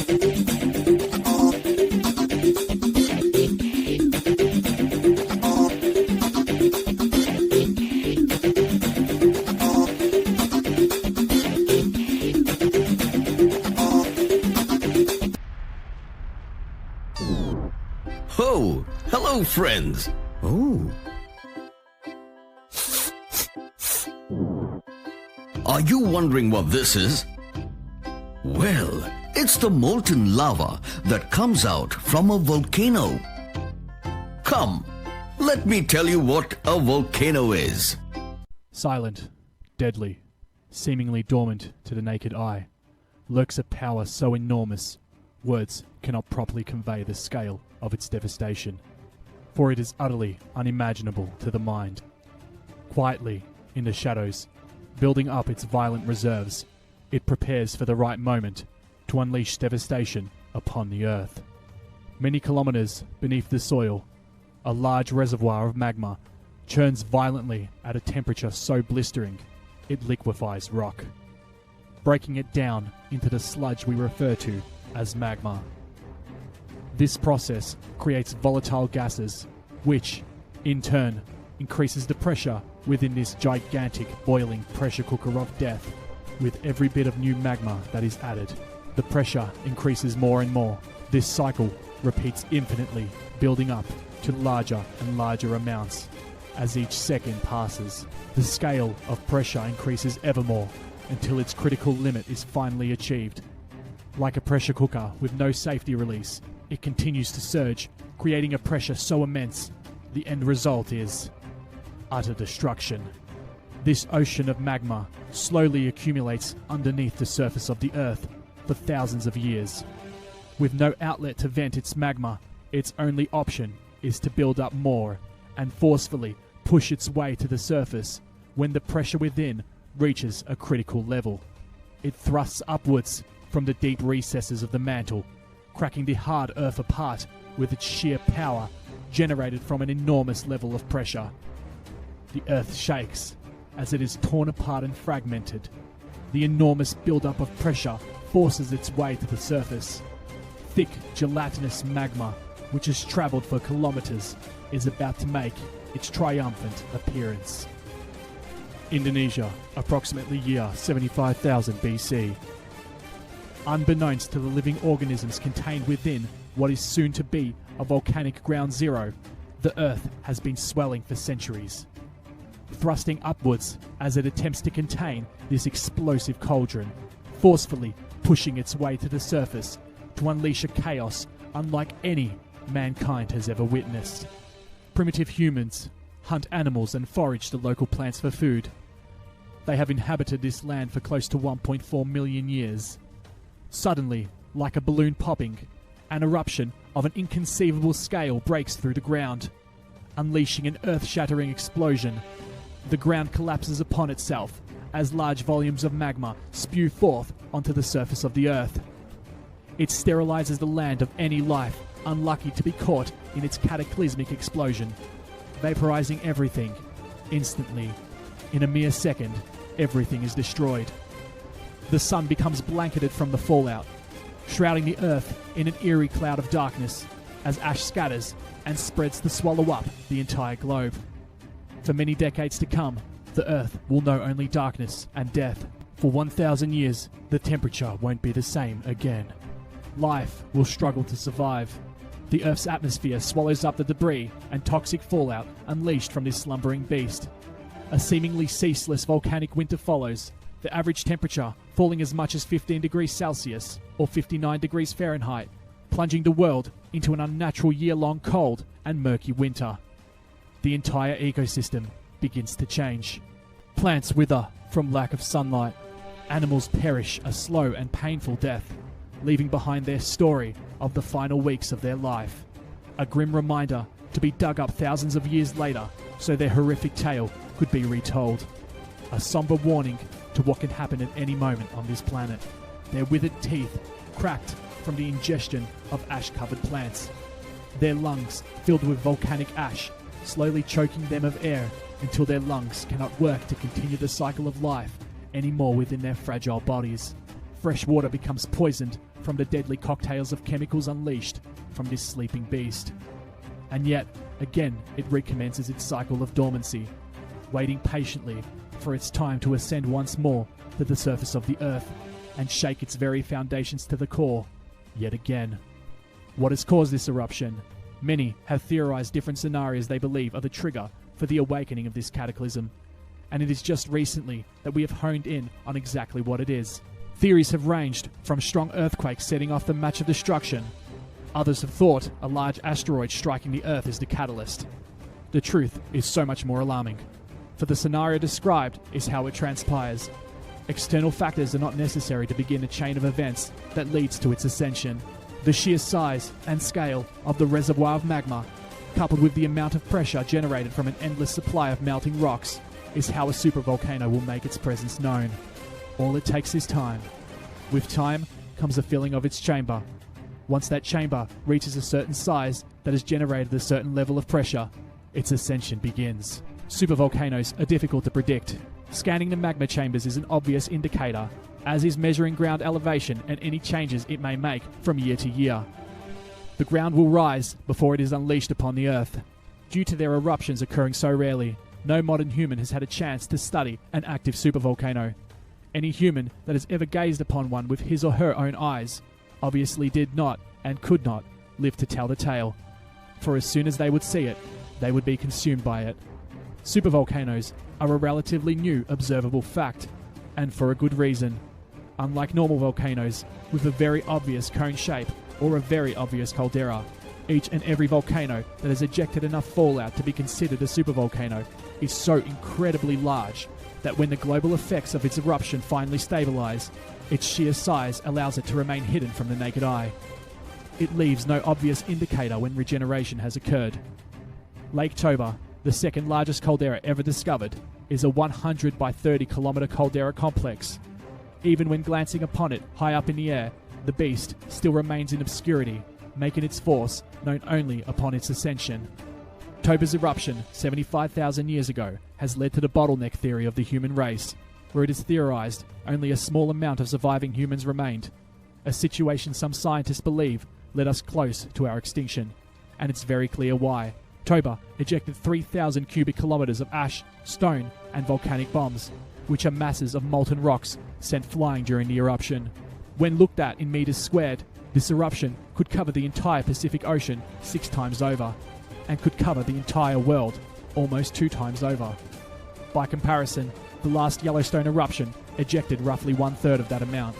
Oh, hello, friends. Oh. Are you wondering what this is? Well, it's the molten lava that comes out from a volcano. Come, let me tell you what a volcano is. Silent, deadly, seemingly dormant to the naked eye, lurks a power so enormous, words cannot properly convey the scale of its devastation, for it is utterly unimaginable to the mind. Quietly, in the shadows, building up its violent reserves, it prepares for the right moment to unleash devastation upon the earth. Many kilometers beneath the soil, a large reservoir of magma churns violently at a temperature so blistering it liquefies rock, breaking it down into the sludge we refer to as magma. This process creates volatile gases, which, in turn, increases the pressure within this gigantic boiling pressure cooker of death. With every bit of new magma that is added, the pressure increases more and more. This cycle repeats infinitely, building up to larger and larger amounts. As each second passes, the scale of pressure increases ever more until its critical limit is finally achieved. Like a pressure cooker with no safety release, it continues to surge, creating a pressure so immense, the end result is utter destruction. This ocean of magma slowly accumulates underneath the surface of the earth for thousands of years. With no outlet to vent its magma, its only option is to build up more and forcefully push its way to the surface. When the pressure within reaches a critical level, it thrusts upwards from the deep recesses of the mantle, cracking the hard earth apart with its sheer power generated from an enormous level of pressure. The earth shakes as it is torn apart and fragmented. The enormous buildup of pressure forces its way to the surface. Thick, gelatinous magma, which has travelled for kilometres, is about to make its triumphant appearance. Indonesia, approximately year 75,000 BC. Unbeknownst to the living organisms contained within what is soon to be a volcanic ground zero, the earth has been swelling for centuries, thrusting upwards as it attempts to contain this explosive cauldron, forcefully pushing its way to the surface to unleash a chaos unlike any mankind has ever witnessed. Primitive humans hunt animals and forage the local plants for food. They have inhabited this land for close to 1.4 million years. Suddenly, like a balloon popping, an eruption of an inconceivable scale breaks through the ground, unleashing an earth-shattering explosion. The ground collapses upon itself as large volumes of magma spew forth onto the surface of the earth. It sterilizes the land of any life unlucky to be caught in its cataclysmic explosion, vaporizing everything. Instantly, in a mere second, everything is destroyed. The sun becomes blanketed from the fallout, shrouding the earth in an eerie cloud of darkness as ash scatters and spreads to swallow up the entire globe. For many decades to come, the earth will know only darkness and death. For 1,000 years, the temperature won't be the same again. Life will struggle to survive. The earth's atmosphere swallows up the debris and toxic fallout unleashed from this slumbering beast. A seemingly ceaseless volcanic winter follows, the average temperature falling as much as 15 degrees Celsius or 59 degrees Fahrenheit, plunging the world into an unnatural year-long cold and murky winter. The entire ecosystem begins to change. Plants wither from lack of sunlight. Animals perish a slow and painful death, leaving behind their story of the final weeks of their life. A grim reminder to be dug up thousands of years later so their horrific tale could be retold. A somber warning to what can happen at any moment on this planet. Their withered teeth cracked from the ingestion of ash-covered plants. Their lungs filled with volcanic ash, slowly choking them of air until their lungs cannot work to continue the cycle of life anymore within their fragile bodies. Fresh water becomes poisoned from the deadly cocktails of chemicals unleashed from this sleeping beast. And yet, again, it recommences its cycle of dormancy, waiting patiently for its time to ascend once more to the surface of the earth and shake its very foundations to the core, yet again. What has caused this eruption? Many have theorized different scenarios they believe are the trigger for the awakening of this cataclysm, and it is just recently that we have honed in on exactly what it is. Theories have ranged from strong earthquakes setting off the match of destruction. Others have thought a large asteroid striking the Earth is the catalyst. The truth is so much more alarming, for the scenario described is how it transpires. External factors are not necessary to begin a chain of events that leads to its ascension. The sheer size and scale of the reservoir of magma, coupled with the amount of pressure generated from an endless supply of melting rocks, is how a supervolcano will make its presence known. All it takes is time. With time comes a filling of its chamber. Once that chamber reaches a certain size that has generated a certain level of pressure, its ascension begins. Supervolcanoes are difficult to predict. Scanning the magma chambers is an obvious indicator, as is measuring ground elevation and any changes it may make from year to year. The ground will rise before it is unleashed upon the Earth. Due to their eruptions occurring so rarely, no modern human has had a chance to study an active supervolcano. Any human that has ever gazed upon one with his or her own eyes obviously did not and could not live to tell the tale, for as soon as they would see it, they would be consumed by it. Supervolcanoes are a relatively new observable fact, and for a good reason. Unlike normal volcanoes with a very obvious cone shape or a very obvious caldera, each and every volcano that has ejected enough fallout to be considered a supervolcano is so incredibly large that when the global effects of its eruption finally stabilize, its sheer size allows it to remain hidden from the naked eye. It leaves no obvious indicator when regeneration has occurred. Lake Toba, the second largest caldera ever discovered, is a 100 by 30 kilometer caldera complex. Even when glancing upon it high up in the air, the beast still remains in obscurity, making its force known only upon its ascension. Toba's eruption 75,000 years ago has led to the bottleneck theory of the human race, where it is theorized only a small amount of surviving humans remained, a situation some scientists believe led us close to our extinction, and it's very clear why. Toba ejected 3,000 cubic kilometers of ash, stone, and volcanic bombs, which are masses of molten rocks sent flying during the eruption. When looked at in meters squared, this eruption could cover the entire Pacific Ocean 6 times over, and could cover the entire world almost 2 times over. By comparison, the last Yellowstone eruption ejected roughly 1/3 of that amount.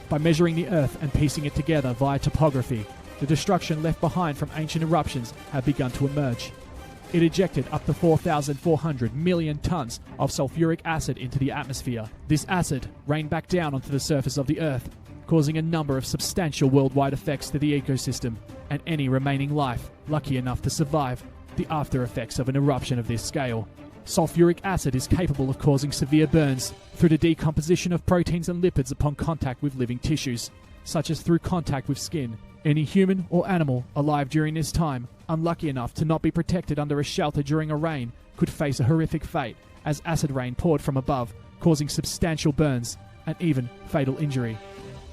By measuring the Earth and piecing it together via topography, the destruction left behind from ancient eruptions have begun to emerge. It ejected up to 4,400 million tons of sulfuric acid into the atmosphere. This acid rained back down onto the surface of the Earth, causing a number of substantial worldwide effects to the ecosystem and any remaining life lucky enough to survive the after effects of an eruption of this scale. Sulfuric acid is capable of causing severe burns through the decomposition of proteins and lipids upon contact with living tissues, such as through contact with skin. Any human or animal alive during this time, unlucky enough to not be protected under a shelter during a rain, could face a horrific fate as acid rain poured from above, causing substantial burns and even fatal injury.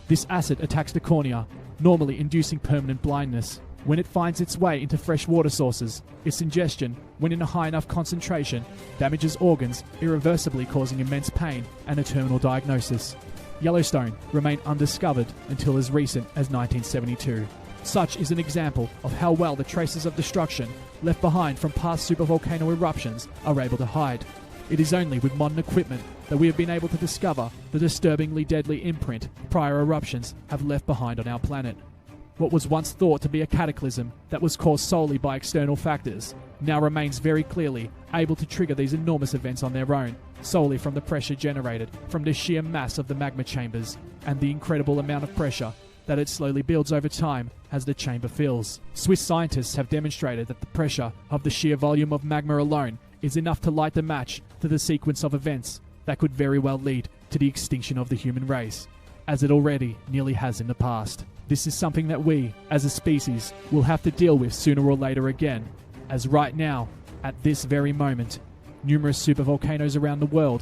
This acid attacks the cornea, normally inducing permanent blindness. When it finds its way into fresh water sources, its ingestion, when in a high enough concentration, damages organs, irreversibly causing immense pain and a terminal diagnosis. Yellowstone remained undiscovered until as recent as 1972. Such is an example of how well the traces of destruction left behind from past supervolcano eruptions are able to hide. It is only with modern equipment that we have been able to discover the disturbingly deadly imprint prior eruptions have left behind on our planet. What was once thought to be a cataclysm that was caused solely by external factors now remains very clearly able to trigger these enormous events on their own, solely from the pressure generated from the sheer mass of the magma chambers and the incredible amount of pressure that it slowly builds over time as the chamber fills. Swiss scientists have demonstrated that the pressure of the sheer volume of magma alone is enough to light the match to the sequence of events that could very well lead to the extinction of the human race, as it already nearly has in the past. This is something that we, as a species, will have to deal with sooner or later again, as right now, at this very moment, numerous supervolcanoes around the world